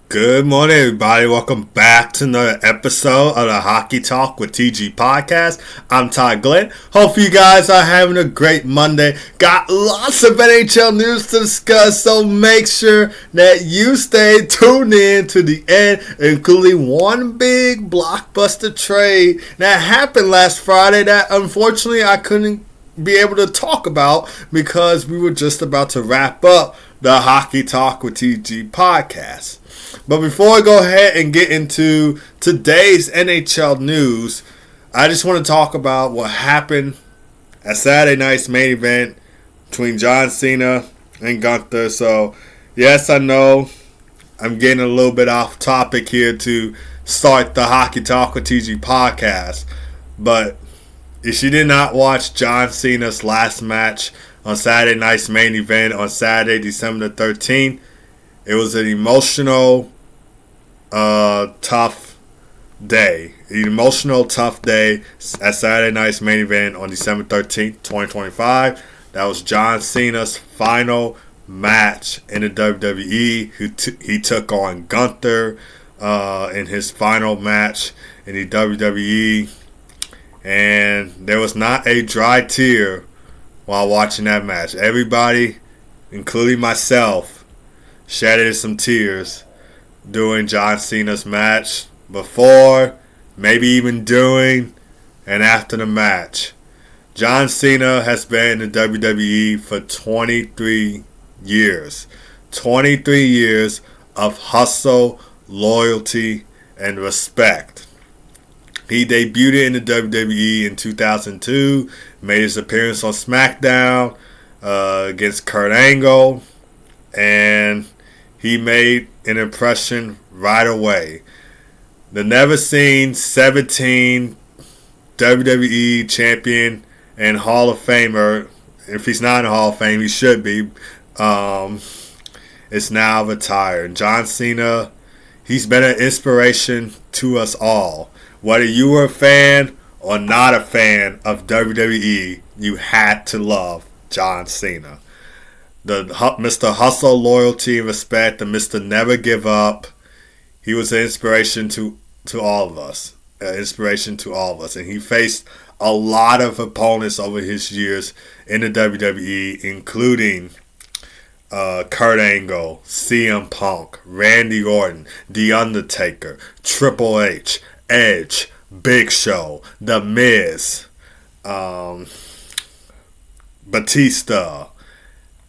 Good morning, everybody. Welcome back to another episode of the Hockey Talk with TG Podcast. I'm Todd Glenn. Hope you guys are having a great Monday. Got lots of NHL news to discuss, so make sure that you stay tuned in to the end, including one big blockbuster trade that happened last Friday that unfortunately I couldn't be able to talk about because we were just about to wrap up the Hockey Talk with TG Podcast. But before I go ahead and get into today's NHL news, I just want to talk about what happened at Saturday night's main event between John Cena and Gunther. So, yes, I know I'm getting a little bit off topic here to start the Hockey Talk with TG podcast. But if you did not watch John Cena's last match on Saturday night's main event on Saturday, December 13th, it was an emotional, tough day. An emotional, tough day at Saturday night's main event on December 13th, 2025. That was John Cena's final match in the WWE. He took on Gunther in his final match in the WWE. And there was not a dry tear while watching that match. Everybody, including myself, shedded some tears during John Cena's match, before, maybe even during, and after the match. John Cena has been in the WWE for 23 years. 23 years of hustle, loyalty, and respect. He debuted in the WWE in 2002, made his appearance on SmackDown against Kurt Angle, and he made an impression right away. The never seen 17 WWE champion and Hall of Famer, if he's not in the Hall of Fame, he should be, is now retired. John Cena, he's been an inspiration to us all. Whether you were a fan or not a fan of WWE, you had to love John Cena. The Mr. Hustle, Loyalty, and Respect, the Mr. Never Give Up. He was an inspiration to all of us. And he faced a lot of opponents over his years in the WWE, including Kurt Angle, CM Punk, Randy Orton, The Undertaker, Triple H, Edge, Big Show, The Miz, Batista,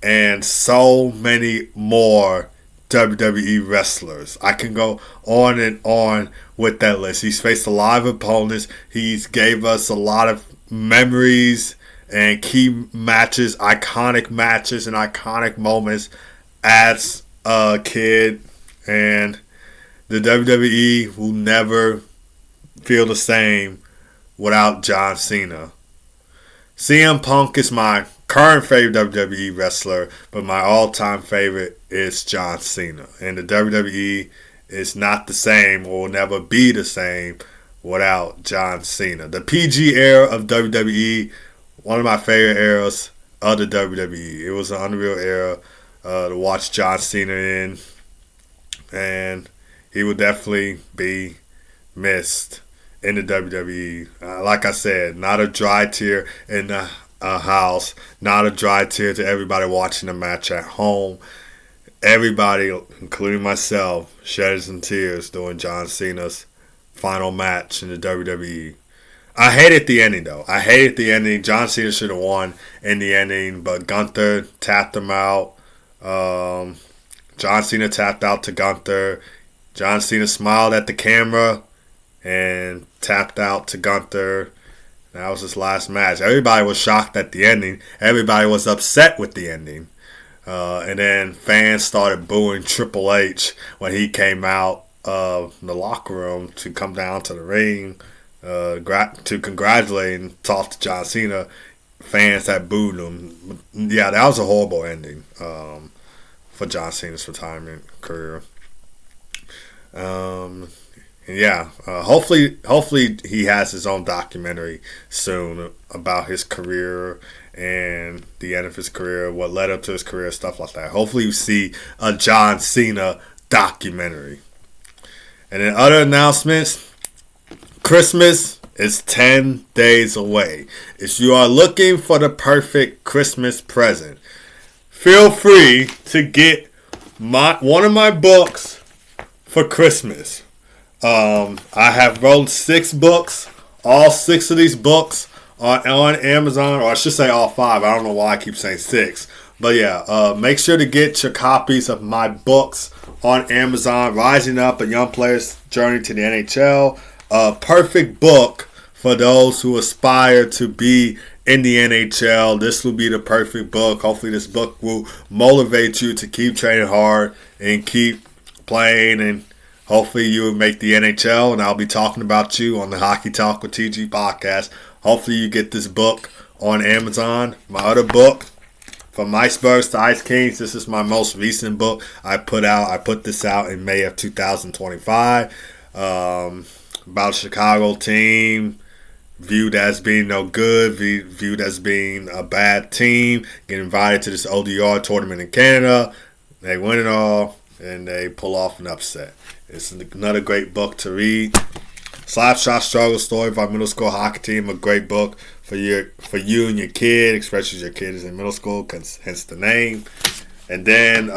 and so many more WWE wrestlers. I can go on and on with that list. He's faced a lot of opponents. He's gave us a lot of memories and key matches, iconic matches and iconic moments as a kid. And the WWE will never feel the same without John Cena. CM Punk is my current favorite WWE wrestler, but my all-time favorite is John Cena. And the WWE is not the same or will never be the same without John Cena. The PG era of WWE, one of my favorite eras of the WWE. It was an unreal era to watch John Cena in, and he will definitely be missed in the WWE. Like I said, not a dry tear in the house, not a dry tear to everybody watching the match at home. Everybody, including myself, shedded some tears during John Cena's final match in the WWE. I hated the ending, though. I hated the ending. John Cena should have won in the ending, but Gunther tapped him out. John Cena tapped out to Gunther. John Cena smiled at the camera and tapped out to Gunther. That was his last match. Everybody was shocked at the ending. Everybody was upset with the ending. And then fans started booing Triple H when he came out of the locker room to come down to the ring to congratulate and talk to John Cena. Fans that booed him. Yeah, that was a horrible ending for John Cena's retirement career. Hopefully he has his own documentary soon about his career and the end of his career, what led up to his career, stuff like that. Hopefully you see a John Cena documentary. And then other announcements, Christmas is 10 days away. If you are looking for the perfect Christmas present, feel free to get one of my books for Christmas. I have wrote 6 books. All 6 of these books are on Amazon, or I should say all 5. I don't know why I keep saying 6. But yeah, make sure to get your copies of my books on Amazon. Rising Up, A Young Player's Journey to the NHL. A perfect book for those who aspire to be in the NHL. This will be the perfect book. Hopefully this book will motivate you to keep training hard and keep playing, and hopefully you will make the NHL, and I'll be talking about you on the Hockey Talk with TG podcast. Hopefully you get this book on Amazon. My other book, From Icebergs to Ice Kings, this is my most recent book I put out. I put this out in May of 2025. About a Chicago team viewed as being no good, viewed as being a bad team, get invited to this ODR tournament in Canada. They win it all, and they pull off an upset. It's another great book to read. Slapshot Struggle Story by Middle School Hockey Team, a great book for you and your kid, especially if your kid is in middle school, hence the name. And then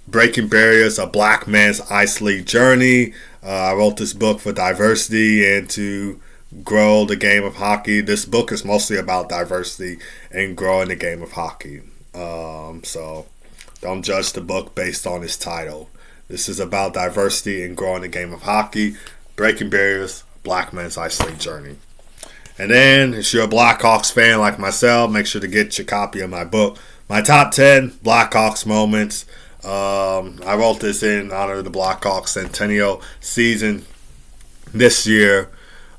Breaking Barriers, A Black Man's Ice League Journey. I wrote this book for diversity and to grow the game of hockey. This book is mostly about diversity and growing the game of hockey. So don't judge the book based on its title. This is about diversity and growing the game of hockey. Breaking Barriers, Black Man's Ice League Journey. And then, if you're a Blackhawks fan like myself, make sure to get your copy of my book, My Top 10 Blackhawks Moments. I wrote this in honor of the Blackhawks centennial season this year.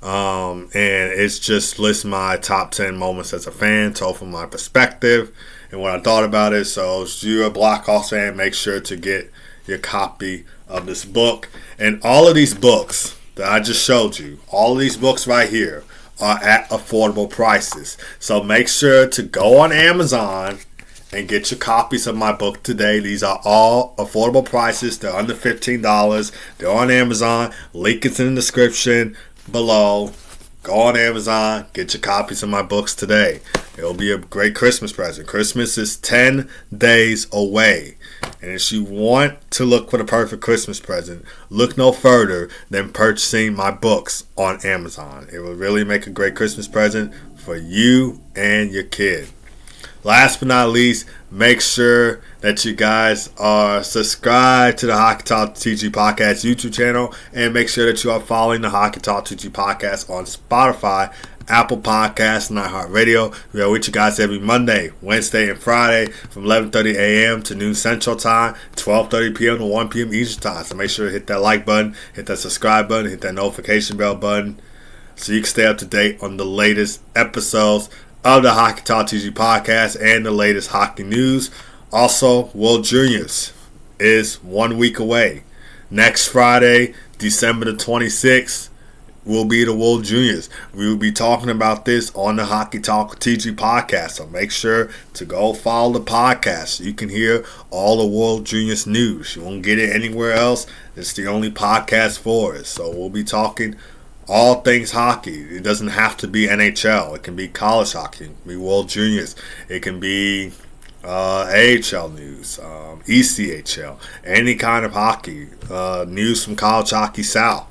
And it's just lists my top 10 moments as a fan, told from my perspective and what I thought about it. So if you're a Blackhawks fan, make sure to get your copy of this book. And all of these books that I just showed you, all of these books right here are at affordable prices. So make sure to go on Amazon and get your copies of my book today. These are all affordable prices. They're under $15. They're on Amazon. Link is in the description below. Go on Amazon, get your copies of my books today. It'll be a great Christmas present. Christmas is 10 days away. And if you want to look for the perfect Christmas present, look no further than purchasing my books on Amazon. It will really make a great Christmas present for you and your kid. Last but not least, make sure that you guys are subscribed to the Hockey Talk TG Podcast YouTube channel, and make sure that you are following the Hockey Talk TG Podcast on Spotify, Apple Podcasts, and iHeartRadio. We are with you guys every Monday, Wednesday, and Friday from 11:30 a.m. to noon Central Time, 12:30 p.m. to 1 p.m. Eastern Time. So make sure to hit that like button, hit that subscribe button, hit that notification bell button so you can stay up to date on the latest episodes of the Hockey Talk TG Podcast and the latest hockey news. Also, World Juniors is 1 week away. Next Friday, December the 26th, will be the World Juniors. We will be talking about this on the Hockey Talk TG Podcast. So make sure to go follow the podcast so you can hear all the World Juniors news. You won't get it anywhere else. It's the only podcast for it. So we'll be talking all things hockey. It doesn't have to be NHL. It can be college hockey. It can be World Juniors. It can be AHL news, ECHL, any kind of hockey. News from College Hockey South.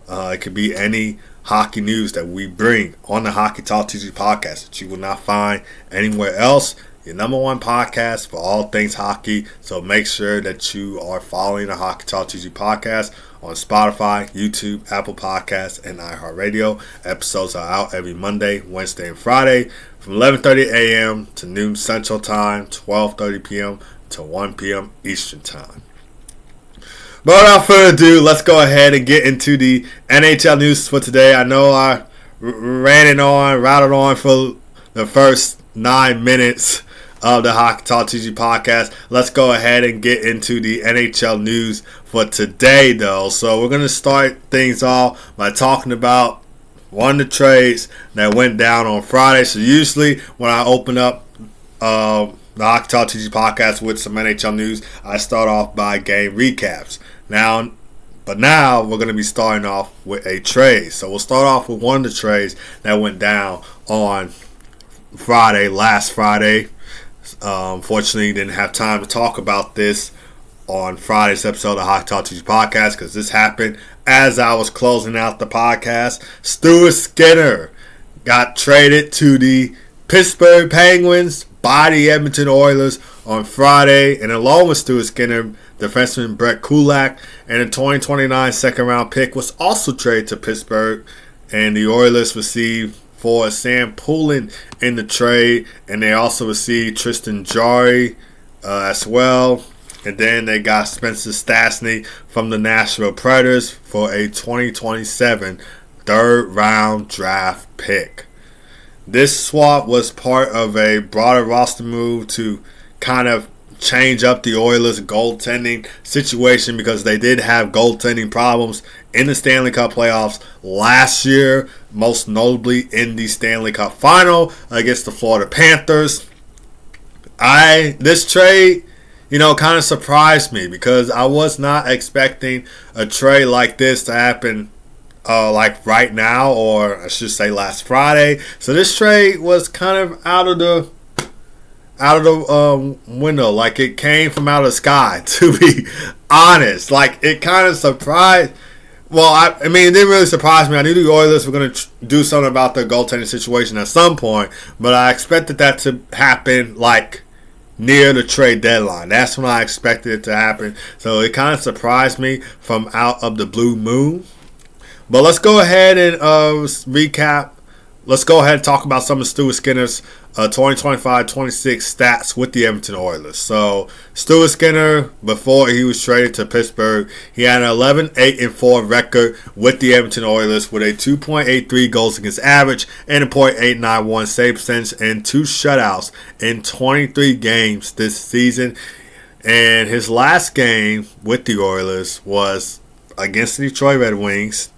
It could be any hockey news that we bring on the Hockey Talk TG Podcast that you will not find anywhere else. Your number one podcast for all things hockey. So make sure that you are following the Hockey Talk TG Podcast on Spotify, YouTube, Apple Podcasts, and iHeartRadio. Episodes are out every Monday, Wednesday, and Friday from 11:30 a.m. to noon Central Time, 12:30 p.m. to 1 p.m. Eastern Time. But without further ado, let's go ahead and get into the NHL news for today. I know I rattled on for the first 9 minutes of the Hockey Talk TG Podcast. Let's go ahead and get into the NHL news for today, though. So we're going to start things off by talking about one of the trades that went down on Friday. So usually when I open up the Hockey Talk TG Podcast with some NHL news, I start off by game recaps. Now, But now we're going to be starting off with a trade. So we'll start off with one of the trades that went down on last Friday. Unfortunately, didn't have time to talk about this on Friday's episode of Hockey Talk Tuesday podcast because this happened as I was closing out the podcast. Stuart Skinner got traded to the Pittsburgh Penguins by the Edmonton Oilers on Friday, and along with Stuart Skinner, defenseman Brett Kulak and a 2029 second-round pick was also traded to Pittsburgh, and the Oilers received for Sam Poulin in the trade, and they also received Tristan Jarry as well. And then they got Spencer Stastny from the Nashville Predators for a 2027 third-round draft pick. This swap was part of a broader roster move to kind of change up the Oilers' goaltending situation because they did have goaltending problems in the Stanley Cup playoffs last year, most notably in the Stanley Cup final against the Florida Panthers. This trade, kind of surprised me because I was not expecting a trade like this to happen like right now, or I should say last Friday. So this trade was kind of out of the window, like it came from out of the sky, to be honest. Like, it kind of surprised. Well, I mean, it didn't really surprise me. I knew the Oilers were going to do something about their goaltending situation at some point, but I expected that to happen like near the trade deadline. That's when I expected it to happen. So it kind of surprised me from out of the blue moon. But let's go ahead and recap. Let's go ahead and talk about some of Stuart Skinner's 2025-26 stats with the Edmonton Oilers. So, Stuart Skinner, before he was traded to Pittsburgh, he had an 11-8-4 record with the Edmonton Oilers with a 2.83 goals against average and a .891 save percentage and 2 shutouts in 23 games this season. And his last game with the Oilers was against the Detroit Red Wings,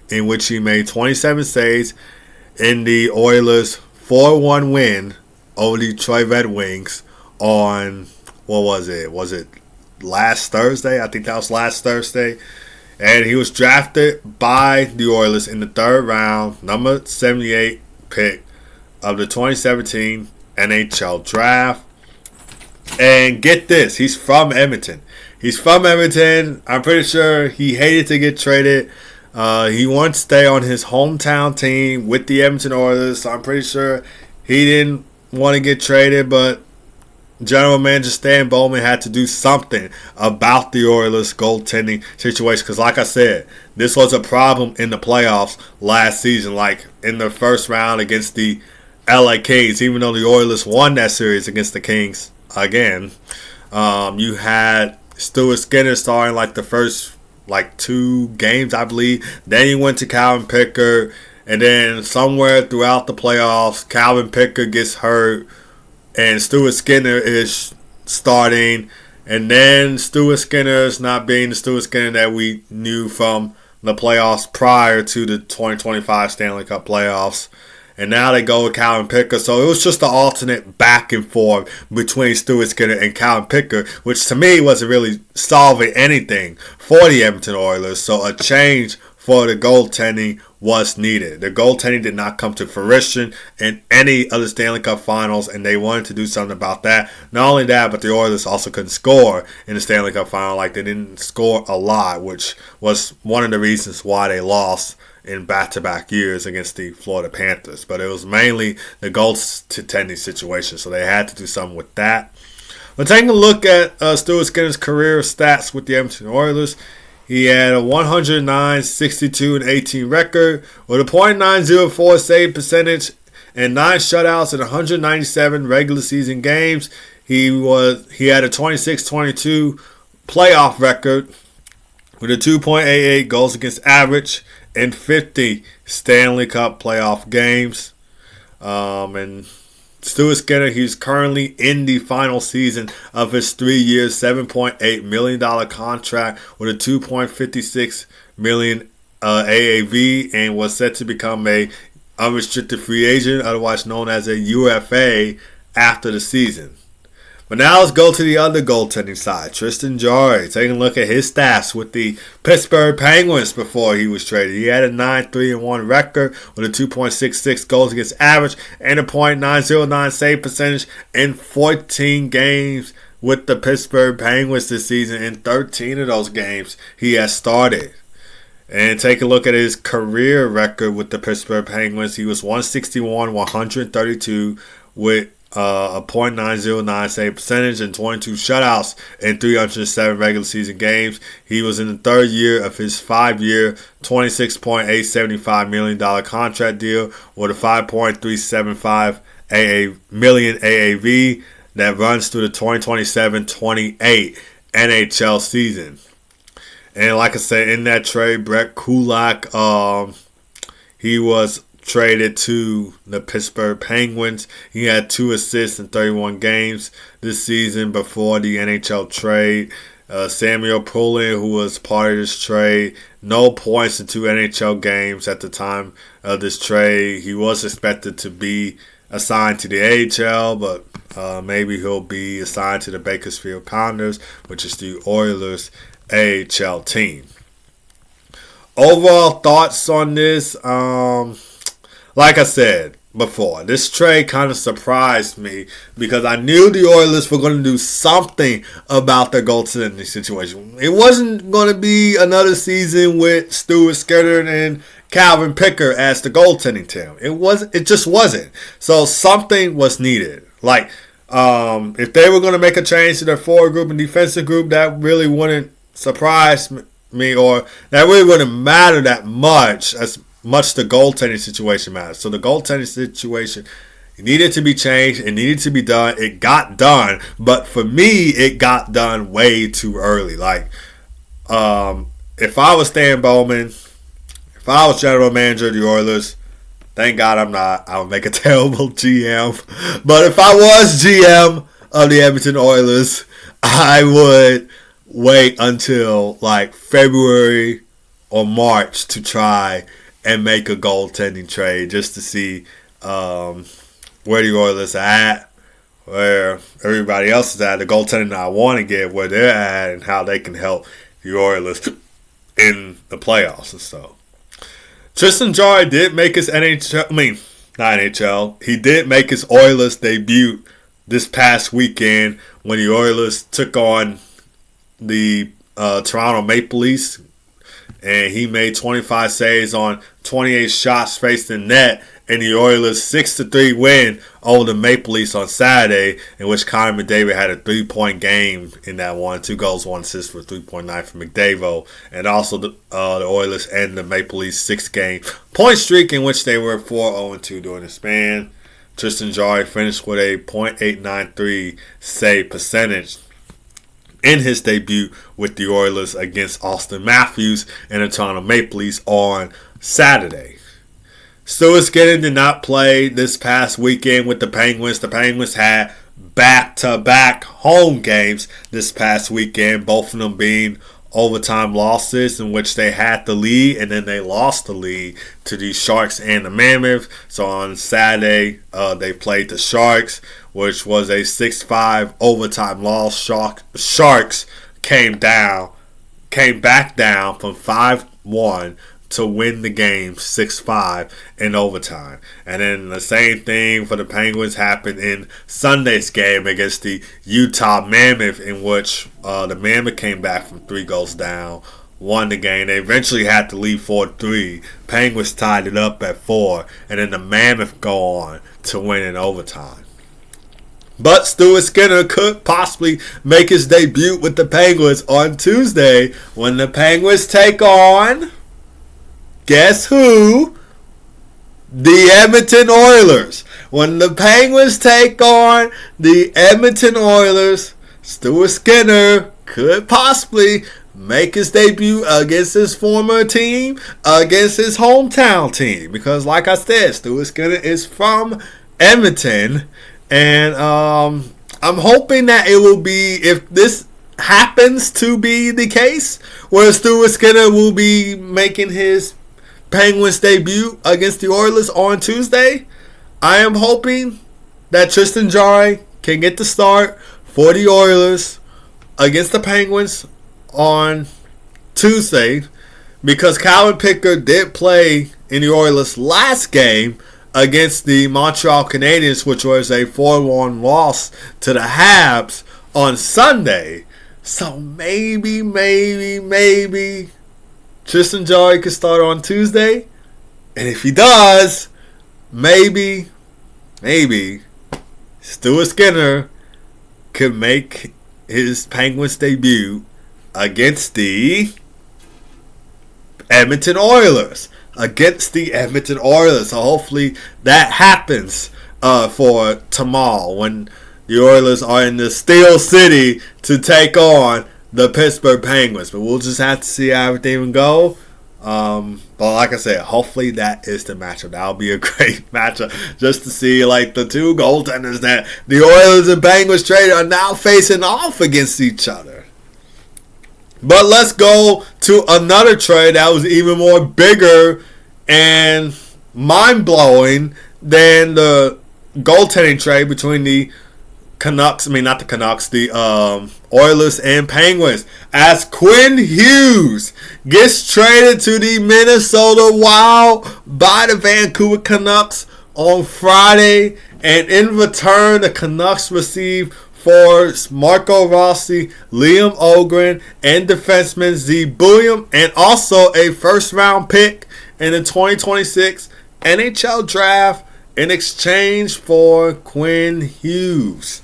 in which he made 27 saves in the Oilers' 4-1 win over the Detroit Red Wings on, what was it? Was it last Thursday? I think that was last Thursday. And he was drafted by the Oilers in the third round, number 78 pick of the 2017 NHL Draft. And get this, he's from Edmonton. I'm pretty sure he hated to get traded. He wanted to stay on his hometown team with the Edmonton Oilers, so I'm pretty sure he didn't want to get traded, but General Manager Stan Bowman had to do something about the Oilers' goaltending situation because, like I said, this was a problem in the playoffs last season, like in the first round against the LA Kings, even though the Oilers won that series against the Kings again. You had Stuart Skinner starting like the first 2 games, I believe. Then he went to Calvin Picker, and then somewhere throughout the playoffs, Calvin Picker gets hurt, and Stuart Skinner is starting, and then Stuart Skinner is not being the Stuart Skinner that we knew from the playoffs prior to the 2025 Stanley Cup playoffs. And now they go with Calvin Picker. So it was just an alternate back and forth between Stuart Skinner and Calvin Picker, which to me wasn't really solving anything for the Edmonton Oilers. So a change for the goaltending was needed. The goaltending did not come to fruition in any of the Stanley Cup finals, and they wanted to do something about that. Not only that, but the Oilers also couldn't score in the Stanley Cup final. Like, they didn't score a lot, which was one of the reasons why they lost in back-to-back years against the Florida Panthers. But it was mainly the goaltending situation, so they had to do something with that. But taking a look at Stuart Skinner's career stats with the Edmonton Oilers, he had a 109, 62, and 18 record with a .904 save percentage and 9 shutouts in 197 regular season games. He had a 26-22 playoff record with a 2.88 goals against average in 50 Stanley Cup playoff games. And Stuart Skinner, he's currently in the final season of his 3-year, $7.8 million contract with a $2.56 million AAV, and was set to become a unrestricted free agent, otherwise known as a UFA, after the season. But now let's go to the other goaltending side. Tristan Jarry, taking a look at his stats with the Pittsburgh Penguins before he was traded. He had a 9-3-1 record with a 2.66 goals against average and a .909 save percentage in 14 games with the Pittsburgh Penguins this season. In 13 of those games, he has started. And take a look at his career record with the Pittsburgh Penguins. He was 161, 132 with a .909 save percentage and 22 shutouts in 307 regular season games. He was in the third year of his 5-year, $26.875 million contract deal with a $5.375 million AAV that runs through the 2027-28 NHL season. And like I said, in that trade, Brett Kulak, he was traded to the Pittsburgh Penguins. He had 2 assists in 31 games this season before the NHL trade. Samuel Poulin, who was part of this trade, no points in 2 NHL games at the time of this trade. He was expected to be assigned to the AHL, but maybe he'll be assigned to the Bakersfield Pounders, which is the Oilers' AHL team. Overall thoughts on this, like I said before, this trade kind of surprised me because I knew the Oilers were going to do something about their goaltending situation. It wasn't going to be another season with Stuart Skinner and Calvin Picker as the goaltending team. It just wasn't. So something was needed. Like, if they were going to make a change to their forward group and defensive group, that really wouldn't surprise me, or that really wouldn't matter that much as much the goaltending situation matters. So the goaltending situation needed to be changed. It needed to be done. It got done. But for me, it got done way too early. Like, if I was Stan Bowman, if I was general manager of the Oilers, thank God I'm not. I would make a terrible GM. But if I was GM of the Edmonton Oilers, I would wait until like February or March to try and make a goaltending trade just to see where the Oilers are at, where everybody else is at, the goaltending I want to get, where they're at, and how they can help the Oilers in the playoffs and stuff. Tristan Jarry did make his not NHL. He did make his Oilers debut this past weekend when the Oilers took on the Toronto Maple Leafs. And he made 25 saves on 28 shots faced in net in the Oilers' 6-3 win over the Maple Leafs on Saturday, in which Connor McDavid had a 3-point game in that one. 2 goals, 1 assist for 3.9 for McDavid. And also the Oilers and the Maple Leafs 6-game point streak in which they were 4-0-2 during the span. Tristan Jarry finished with a .893 save percentage in his debut with the Oilers against Austin Matthews and the Toronto Maple Leafs on Saturday. Stuart Skinner did not play this past weekend with the Penguins. The Penguins had back-to-back home games this past weekend, both of them being overtime losses in which they had the lead and then they lost the lead to the Sharks and the Mammoth. So on Saturday, they played the Sharks, which was a 6-5 overtime loss. Sharks came back down from 5-1 to win the game 6-5 in overtime. And then the same thing for the Penguins happened in Sunday's game against the Utah Mammoth, in which the Mammoth came back from 3 goals down, won the game. They eventually had to lead 4-3. Penguins tied it up at 4, and then the Mammoth go on to win in overtime. But Stuart Skinner could possibly make his debut with the Penguins on Tuesday when the Penguins take on, guess who? The Edmonton Oilers. When the Penguins take on the Edmonton Oilers, Stuart Skinner could possibly make his debut against his former team, against his hometown team. Because like I said, Stuart Skinner is from Edmonton. And I'm hoping that it will be, if this happens to be the case, where Stuart Skinner will be making his Penguins debut against the Oilers on Tuesday, I am hoping that Tristan Jarry can get the start for the Oilers against the Penguins on Tuesday, because Calvin Pickard did play in the Oilers' last game against the Montreal Canadiens, which was a 4-1 loss to the Habs on Sunday. So maybe Tristan Jarry could start on Tuesday. And if he does, maybe Stuart Skinner could make his Penguins debut against the Edmonton Oilers. So hopefully that happens for tomorrow when the Oilers are in the Steel City to take on the Pittsburgh Penguins. But we'll just have to see how everything will go. But like I said, hopefully that is the matchup. That'll be a great matchup just to see like the two goaltenders that the Oilers and Penguins traded are now facing off against each other. But let's go to another trade that was even more bigger and mind-blowing than the goaltending trade between the the Oilers and Penguins, as Quinn Hughes gets traded to the Minnesota Wild by the Vancouver Canucks on Friday, and in return the Canucks receive for Marco Rossi, Liam Ogren, and defenseman Z Bulliam, and also a first-round pick in the 2026 NHL Draft in exchange for Quinn Hughes.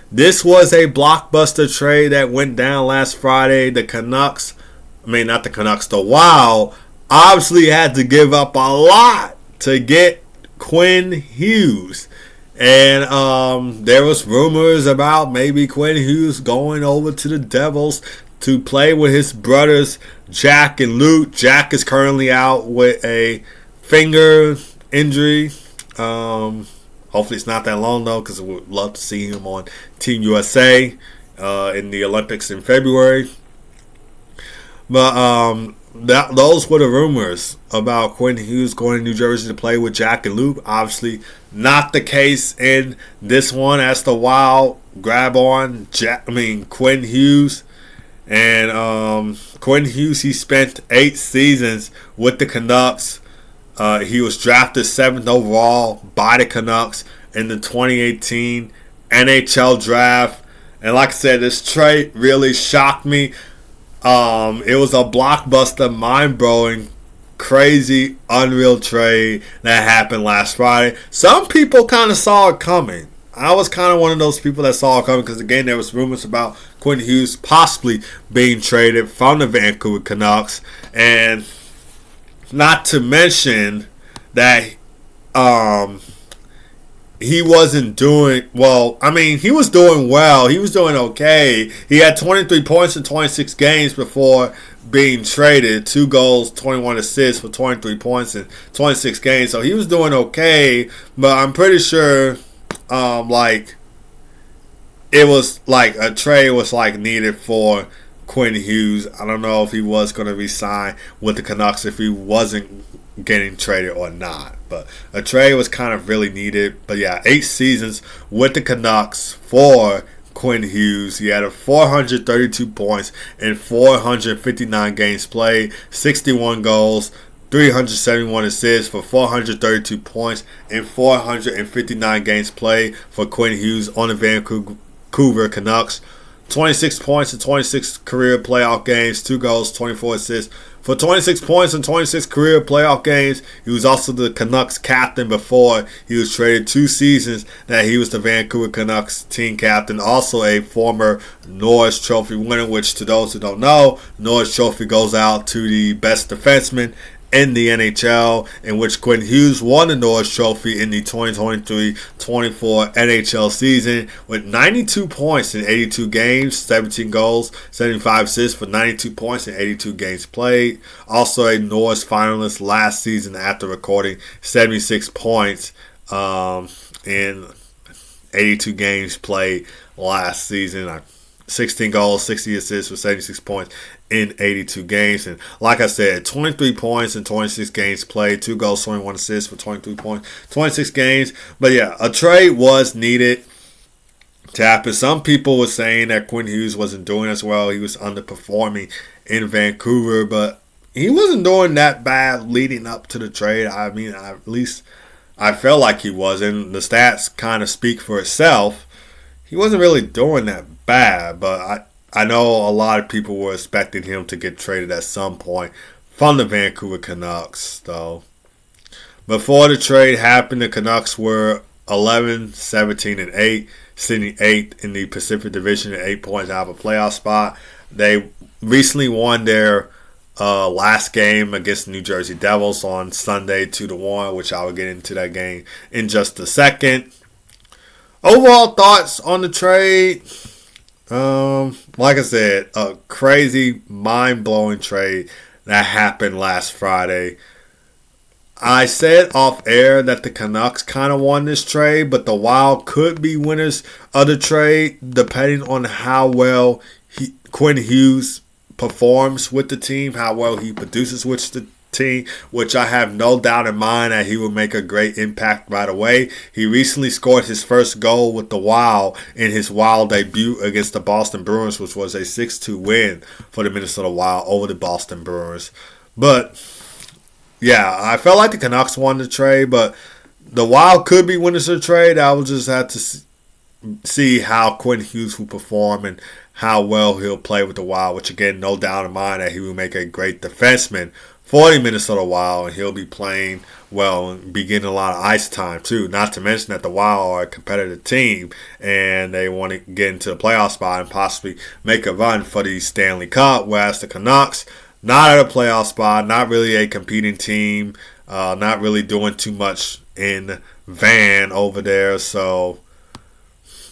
This was a blockbuster trade that went down last Friday. The Wild obviously had to give up a lot to get Quinn Hughes. And there was rumors about maybe Quinn Hughes going over to the Devils to play with his brothers Jack and Luke. Jack is currently out with a finger injury. Hopefully it's not that long though, because we would love to see him on Team USA in the Olympics in February. But those were the rumors about Quinn Hughes going to New Jersey to play with Jack and Luke. Obviously not the case in this one, as the Wild grab on Quinn Hughes. And Quinn Hughes, he spent 8 seasons with the Canucks. He was drafted 7th overall by the Canucks in the 2018 NHL Draft. And like I said, this trade really shocked me. It was a blockbuster, mind-blowing, crazy, unreal trade that happened last Friday. Some people kind of saw it coming. I was kind of one of those people that saw it coming because, again, there was rumors about Quinn Hughes possibly being traded from the Vancouver Canucks. And not to mention that he wasn't doing well. I mean, he was doing well. He was doing okay. He had 23 points in 26 games before being traded. 2 goals, 21 assists for 23 points in 26 games. So he was doing okay. But I'm pretty sure, it was like a trade was needed for Quinn Hughes. I don't know if he was going to re-sign with the Canucks if he wasn't getting traded or not. But a trade was kind of really needed. But yeah, 8 seasons with the Canucks for Quinn Hughes. He had 432 points in 459 games played, 61 goals, 371 assists for 432 points in 459 games played for Quinn Hughes on the Vancouver Canucks. 26 points in 26 career playoff games, 2 goals, 24 assists. For 26 points in 26 career playoff games, he was also the Canucks captain before he was traded 2 seasons that he was the Vancouver Canucks team captain. Also a former Norris Trophy winner, which to those who don't know, Norris Trophy goes out to the best defenseman in the NHL, in which Quinn Hughes won the Norris Trophy in the 2023-24 NHL season with 92 points in 82 games, 17 goals, 75 assists for 92 points in 82 games played. Also a Norris finalist last season after recording 76 points in 82 games played last season. 16 goals, 60 assists for 76 points in 82 games. And like I said, 23 points in 26 games played, 2 goals, 21 assists for 23 points, 26 games. But yeah, a trade was needed to happen. Some people were saying that Quinn Hughes wasn't doing as well. He was underperforming in Vancouver, but he wasn't doing that bad leading up to the trade. I mean, at least I felt like he was, and the stats kind of speak for itself. He wasn't really doing that bad, but I know a lot of people were expecting him to get traded at some point from the Vancouver Canucks, though. Before the trade happened, the Canucks were 11, 17, and 8, sitting 8th in the Pacific Division and 8 points out of a playoff spot. They recently won their last game against the New Jersey Devils on Sunday 2-1, which I will get into that game in just a second. Overall thoughts on the trade. Like I said, a crazy, mind-blowing trade that happened last Friday. I said off air that the Canucks kind of won this trade, but the Wild could be winners of the trade depending on how well Quinn Hughes performs with the team, how well he produces with the team, which I have no doubt in mind that he will make a great impact right away. He recently scored his first goal with the Wild in his Wild debut against the Boston Bruins, which was a 6-2 win for the Minnesota Wild over the Boston Bruins. But yeah, I felt like the Canucks won the trade, but the Wild could be winners of the trade. I will just have to see how Quinn Hughes will perform and how well he'll play with the Wild, which again, no doubt in mind that he will make a great defenseman for the Minnesota Wild, and he'll be playing well and be getting a lot of ice time too. Not to mention that the Wild are a competitive team and they want to get into the playoff spot and possibly make a run for the Stanley Cup, whereas the Canucks, not at a playoff spot, not really a competing team, not really doing too much in Van over there. So,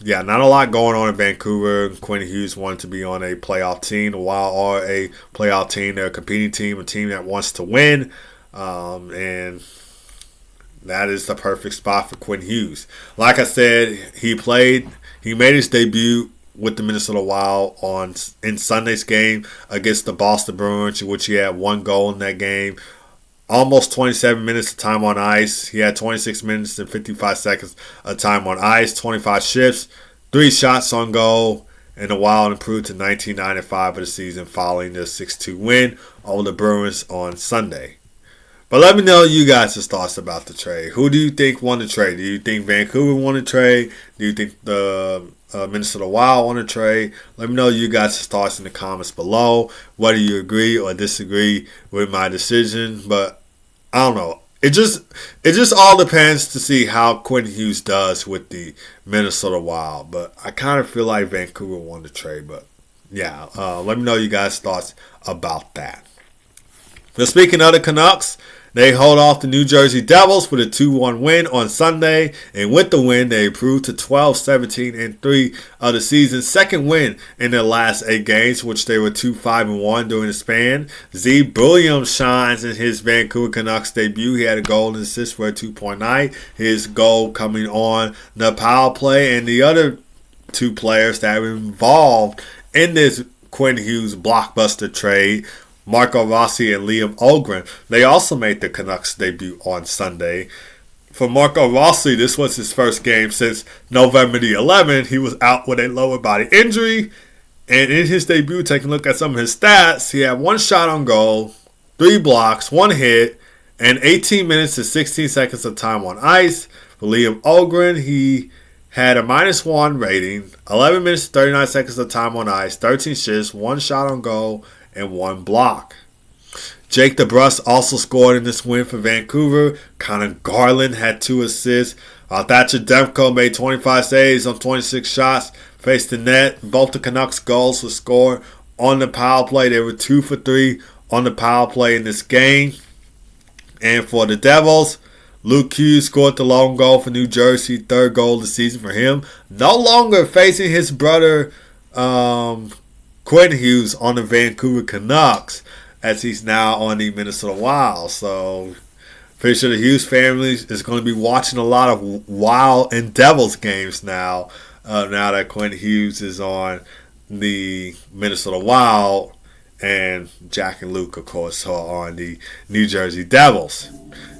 yeah, not a lot going on in Vancouver. Quinn Hughes wanted to be on a playoff team. The Wild are a playoff team. They're a competing team, a team that wants to win. And that is the perfect spot for Quinn Hughes. Like I said, he made his debut with the Minnesota Wild in Sunday's game against the Boston Bruins, in which he had one goal in that game. Almost 27 minutes of time on ice. He had 26 minutes and 55 seconds of time on ice, 25 shifts, 3 shots on goal, and the Wild improved to 19.95 of the season following the 6-2 win over the Bruins on Sunday. But let me know you guys' thoughts about the trade. Who do you think won the trade? Do you think Vancouver won the trade? Do you think the Minnesota Wild won the trade? Let me know you guys' thoughts in the comments below. Whether you agree or disagree with my decision. But I don't know. It just all depends to see how Quinn Hughes does with the Minnesota Wild. But I kind of feel like Vancouver won the trade. But yeah, let me know you guys' thoughts about that. But speaking of the Canucks, they hold off the New Jersey Devils with a 2-1 win on Sunday. And with the win, they improved to 12, 17, and 3 of the season's second win in their last 8 games, which they were 2-5-1 during the span. Z Bulliam shines in his Vancouver Canucks debut. He had a goal and assist for a 2.9. His goal coming on the power play. And the other 2 players that were involved in this Quinn Hughes blockbuster trade, Marco Rossi and Liam Ogren, they also made the Canucks debut on Sunday. For Marco Rossi, this was his first game since November the 11th. He was out with a lower body injury. And in his debut, taking a look at some of his stats, he had 1 shot on goal, 3 blocks, 1 hit, and 18 minutes and 16 seconds of time on ice. For Liam Ogren, he had a -1 rating, 11 minutes and 39 seconds of time on ice, 13 shifts, 1 shot on goal, and 1 block. Jake DeBrusk also scored in this win for Vancouver. Connor Garland had 2 assists. Thatcher Demko made 25 saves on 26 shots, faced the net. Both the Canucks goals were scored on the power play. They were 2 for 3 on the power play in this game. And for the Devils, Luke Hughes scored the lone goal for New Jersey, 3rd goal of the season for him. No longer facing his brother Quinn Hughes on the Vancouver Canucks, as he's now on the Minnesota Wild. So, pretty sure the Hughes family is going to be watching a lot of Wild and Devils games now. Now that Quinn Hughes is on the Minnesota Wild, and Jack and Luke, of course, are on the New Jersey Devils.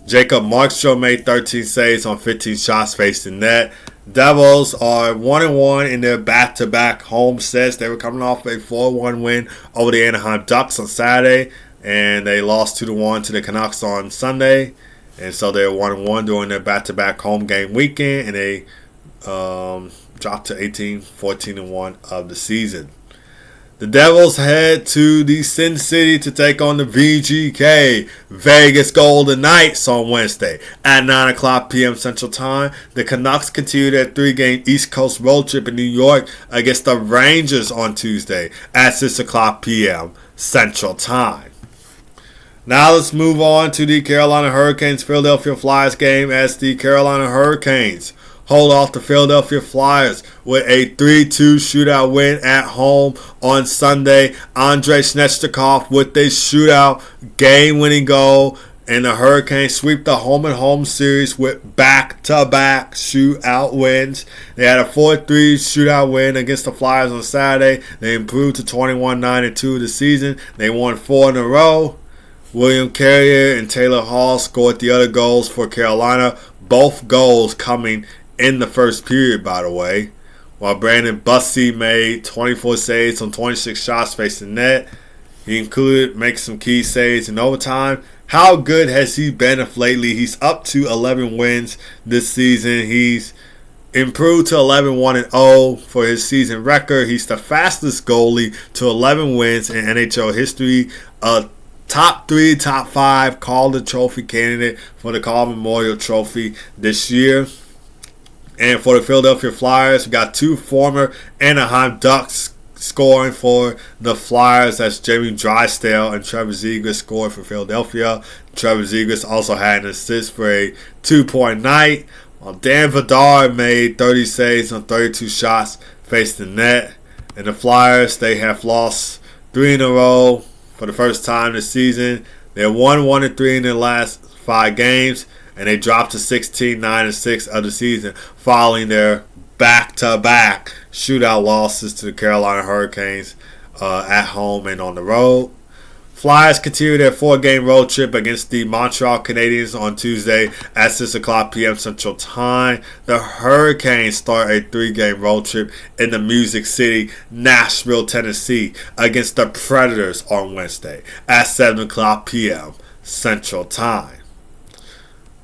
Jacob Markstrom made 13 saves on 15 shots faced in net. Devils are 1-1 in their back-to-back home sets. They were coming off a 4-1 win over the Anaheim Ducks on Saturday, and they lost 2-1 to the Canucks on Sunday. And so they're 1-1 during their back-to-back home game weekend, and they dropped to 14-1 of the season. The Devils head to the Sin City to take on the VGK Vegas Golden Knights on Wednesday at 9 o'clock p.m. Central Time. The Canucks continue their 3-game East Coast road trip in New York against the Rangers on Tuesday at 6 o'clock p.m. Central Time. Now let's move on to the Carolina Hurricanes Philadelphia Flyers game as the Carolina Hurricanes hold off the Philadelphia Flyers with a 3-2 shootout win at home on Sunday. Andrei Svechnikov with a shootout game-winning goal, and the Hurricanes sweep the home-and-home series with back-to-back shootout wins. They had a 4-3 shootout win against the Flyers on Saturday. They improved to 21-9-2 the season. They won 4 in a row. William Carrier and Taylor Hall scored the other goals for Carolina. Both goals coming in the first period, by the way, while Brandon Bussi made 24 saves on 26 shots facing net. He included making some key saves in overtime. How good has he been of lately? He's up to 11 wins this season. He's improved to 11-1-0 for his season record. He's the fastest goalie to 11 wins in NHL history. A top 3, top 5 Calder Trophy candidate for the Calder Memorial Trophy this year. And for the Philadelphia Flyers, we got 2 former Anaheim Ducks scoring for the Flyers. That's Jamie Drysdale and Trevor Zegras scored for Philadelphia. Trevor Zegras also had an assist for a 2-point night, while Dan Vidar made 30 saves on 32 shots faced the net. And the Flyers, they have lost 3 in a row for the first time this season. They're 1-1-3 in their last 5 games. And they dropped to 16-9-6 of the season following their back-to-back shootout losses to the Carolina Hurricanes at home and on the road. Flyers continue their 4-game road trip against the Montreal Canadiens on Tuesday at 6 o'clock p.m. Central Time. The Hurricanes start a 3-game road trip in the Music City, Nashville, Tennessee against the Predators on Wednesday at 7 o'clock p.m. Central Time.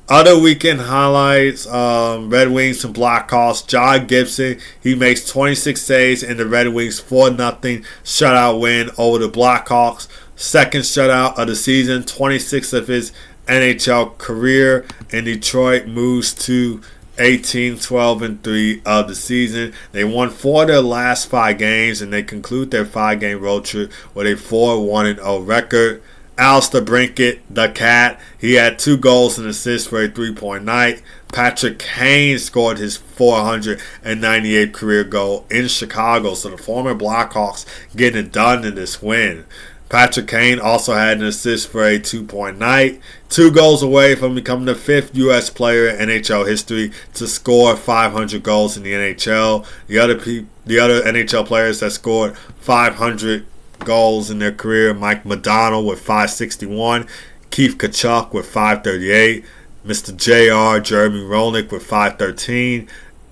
Other weekend highlights, Red Wings and Blackhawks. John Gibson, he makes 26 saves in the Red Wings 4-0 shutout win over the Blackhawks. Second shutout of the season, 26th of his NHL career. And Detroit moves to 18-12-3 of the season. They won 4 of their last 5 games, and they conclude their 5-game road trip with a 4-1-0 record. Alistair Brinkett, the Cat, he had 2 goals and assists for a 3-point night. Patrick Kane scored his 498th career goal in Chicago, so the former Blackhawks getting it done in this win. Patrick Kane also had an assist for a 2-point night. 2 goals away from becoming the 5th U.S. player in NHL history to score 500 goals in the NHL. The other NHL players that scored 500 goals in their career: Mike Modano with 561, Keith Tkachuk with 538, Mr. JR Jeremy Roenick with 513,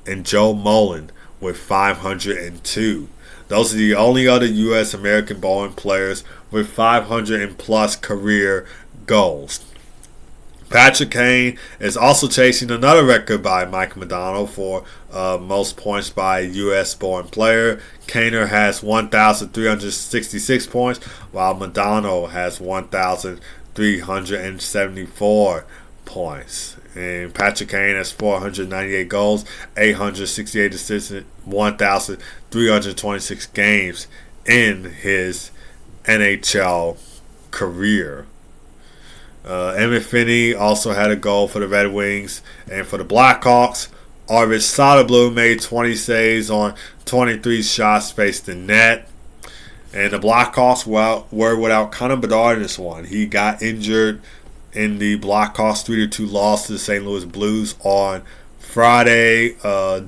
and Joe Mullen with 502. Those are the only other U.S. American-born players with 500 and plus career goals. Patrick Kane is also chasing another record by Mike Modano for most points by a U.S.-born player. Kaner has 1,366 points, while Modano has 1,374 points. And Patrick Kane has 498 goals, 868 assists, and 1,326 games in his NHL career. Emmett Finney also had a goal for the Red Wings. And for the Blackhawks, Arvid Soderblom made 20 saves on 23 shots faced in net. And the Blackhawks were without Connor Bedard in this one. He got injured in the Blackhawks 3-2 loss to the St. Louis Blues on Friday.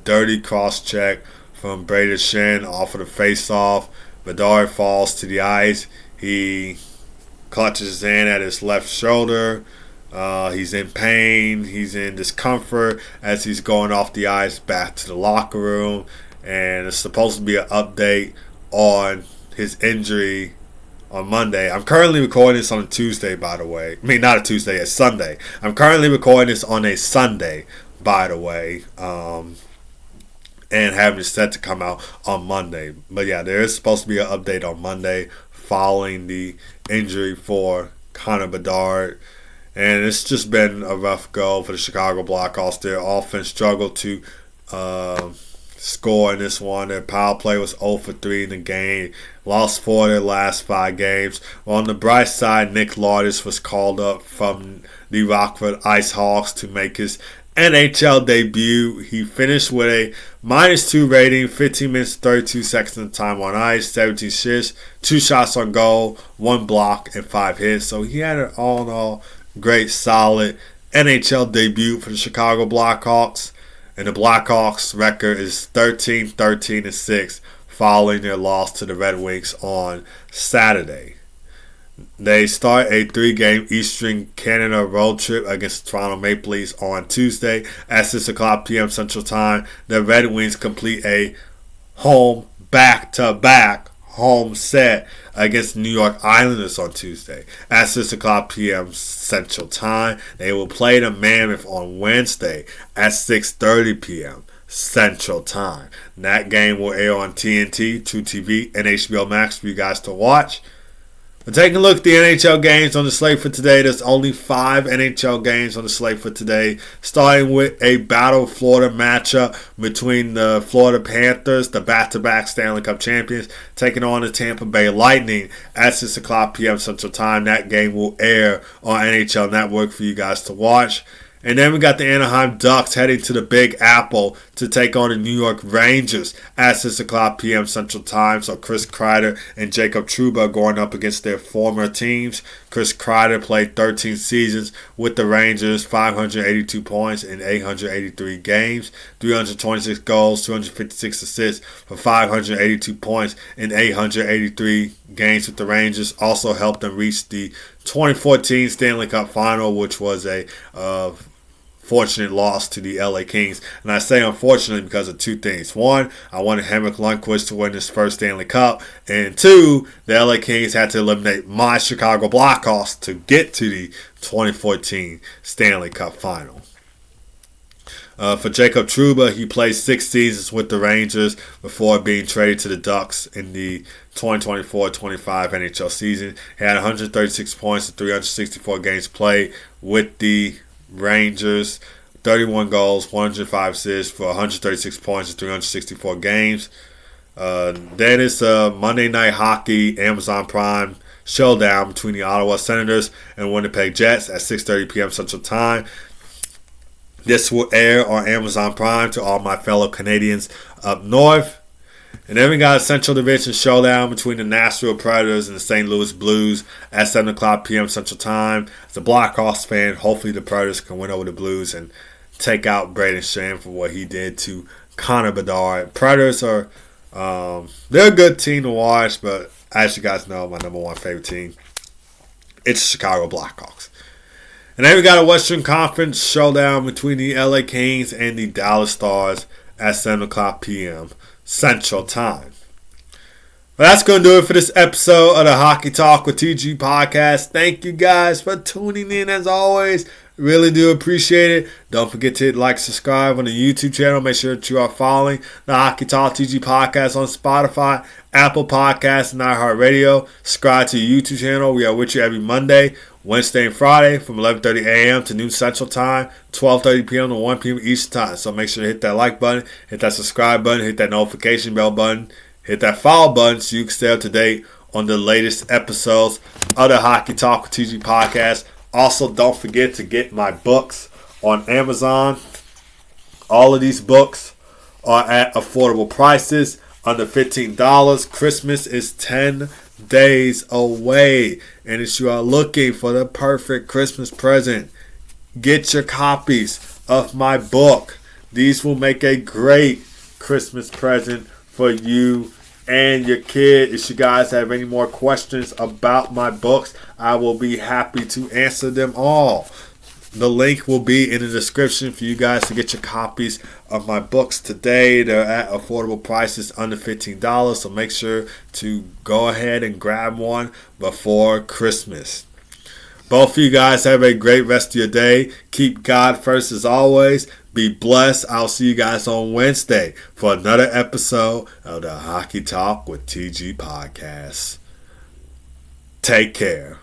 Dirty cross-check from Brady Shen off of the face-off. Bedard falls to the ice. He clutches his hand at his left shoulder. He's in pain. He's in discomfort as he's going off the ice back to the locker room. And it's supposed to be an update on his injury on Monday. I'm currently recording this on a Tuesday, by the way. I mean, not a Tuesday, a Sunday. I'm currently recording this on a Sunday, by the way. And having it set to come out on Monday. But yeah, there is supposed to be an update on Monday following the injury for Connor Bedard. And it's just been a rough go for the Chicago Blackhawks. Their offense struggled to score in this one. Their power play was 0 for 3 in the game. Lost 4 of their last 5 games. On the bright side, Nick Lardis was called up from the Rockford Ice Hawks to make his NHL debut. He finished with a -2 rating, 15 minutes 32 seconds of time on ice, 17 assists, 2 shots on goal, 1 block, and 5 hits. So he had an all in all great, solid NHL debut for the Chicago Blackhawks. And the Blackhawks record is 13-13-6 following their loss to the Red Wings on Saturday. They start a 3-game Eastern Canada road trip against the Toronto Maple Leafs on Tuesday at 6 o'clock p.m. Central Time. The Red Wings complete a home back-to-back home set against the New York Islanders on Tuesday at 6 o'clock p.m. Central Time. They will play the Mammoth on Wednesday at 6:30 p.m. Central Time. That game will air on TNT, True TV, and HBO Max for you guys to watch. But taking a look at the NHL games on the slate for today, there's only 5 NHL games on the slate for today, starting with a Battle of Florida matchup between the Florida Panthers, the back-to-back Stanley Cup champions, taking on the Tampa Bay Lightning at 6 o'clock p.m. Central Time. That game will air on NHL Network for you guys to watch. And then we got the Anaheim Ducks heading to the Big Apple to take on the New York Rangers at 6 o'clock p.m. Central Time. So Chris Kreider and Jacob Trouba going up against their former teams. Chris Kreider played 13 seasons with the Rangers, 582 points in 883 games, 326 goals, 256 assists for 582 points in 883 games with the Rangers. Also helped them reach the 2014 Stanley Cup Final, which was a fortunate loss to the LA Kings. And I say unfortunately because of 2 things. 1, I wanted Henrik Lundqvist to win his first Stanley Cup. And 2, the LA Kings had to eliminate my Chicago Blackhawks to get to the 2014 Stanley Cup Final. For Jacob Trouba, he played 6 seasons with the Rangers before being traded to the Ducks in the 2024-25 NHL season. He had 136 points in 364 games played with the Rangers, 31 goals, 105 assists for 136 points in 364 games. Then it's a Monday Night Hockey Amazon Prime showdown between the Ottawa Senators and Winnipeg Jets at 6:30 p.m. Central Time. This will air on Amazon Prime to all my fellow Canadians up north. And then we got a Central Division showdown between the Nashville Predators and the St. Louis Blues at 7 o'clock p.m. Central Time. As a Blackhawks fan, hopefully the Predators can win over the Blues and take out Braden Shen for what he did to Connor Bedard. Predators are they're a good team to watch, but as you guys know, my number 1 favorite team, it's the Chicago Blackhawks. And then we got a Western Conference showdown between the LA Kings and the Dallas Stars at 7 o'clock p.m. Central Time. Well, that's going to do it for this episode of the Hockey Talk with TG podcast. Thank you guys for tuning in as always. Really do appreciate it. Don't forget to hit like, subscribe on the YouTube channel. Make sure that you are following the Hockey Talk TG podcast on Spotify, Apple Podcasts, and iHeartRadio. Subscribe to the YouTube channel. We are with you every Monday, Wednesday, and Friday from 11:30 a.m. to noon Central Time, 12:30 p.m. to 1 p.m. Eastern Time. So make sure to hit that like button, hit that subscribe button, hit that notification bell button, hit that follow button so you can stay up to date on the latest episodes of the Hockey Talk with TG podcast. Also, don't forget to get my books on Amazon. All of these books are at affordable prices, under $15. Christmas is 10 days away. And if you are looking for the perfect Christmas present, get your copies of my book. These will make a great Christmas present for you and your kid. If you guys have any more questions about my books, I will be happy to answer them all. The link will be in the description for you guys to get your copies of my books today. They're at affordable prices, under $15, so make sure to go ahead and grab one before Christmas. Both of you guys have a great rest of your day. Keep God first as always. Be blessed. I'll see you guys on Wednesday for another episode of the Hockey Talk with TG podcast. Take care.